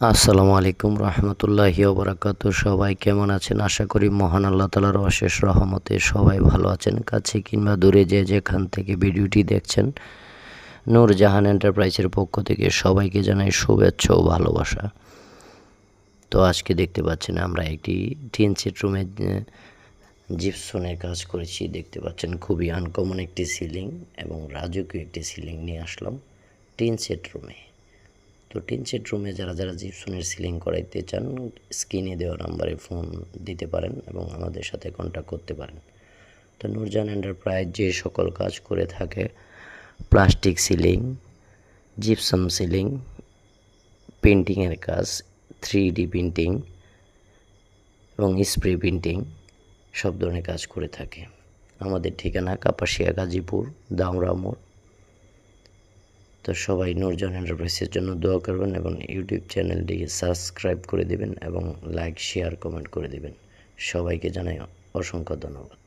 আসসালামু আলাইকুম রহমতুল্লাহি ওবরাকাতু। সবাই কেমন আছেন? আশা করি মহান আল্লাহ তাআলার অশেষ রহমতে সবাই ভালো আছেন। কাছে কিংবা দূরে যে যেখান থেকে ভিডিওটি দেখছেন, নূরজাহান এন্টারপ্রাইজের পক্ষ থেকে সবাইকে জানাই শুভেচ্ছা ও ভালোবাসা। তো আজকে দেখতে পাচ্ছেন আমরা একটি টিন সেট রুমে জিপসনের কাজ করেছি। দেখতে পাচ্ছেন খুবই আনকমন একটি সিলিং এবং রাজকীয় একটি সিলিং নিয়ে আসলাম টিন সেট রুমে। তো টিন সেট রুমে যারা যারা জিপসনের সিলিং করাইতে চান, স্ক্রিনে দেওয়া নাম্বারে ফোন দিতে পারেন এবং আমাদের সাথে কন্ট্যাক্ট করতে পারেন। তো নূরজাহান এন্টারপ্রাইজ যে সকল কাজ করে থাকে, প্লাস্টিক সিলিং, জিপসাম সিলিং, পেন্টিংয়ের কাজ, 3D প্রিন্টিং এবং স্প্রে প্রিন্টিং সব ধরনের কাজ করে থাকে। আমাদের ঠিকানা কাপাসিয়া, গাজীপুর, দামরা মোড়। তো সবাই নূরজাহান এন্টারপ্রাইজের জন্য দোয়া করবেন এবং ইউটিউব চ্যানেলটিকে সাবস্ক্রাইব করে দেবেন এবং লাইক, শেয়ার, কমেন্ট করে দেবেন। সবাইকে জানাই অসংখ্য ধন্যবাদ।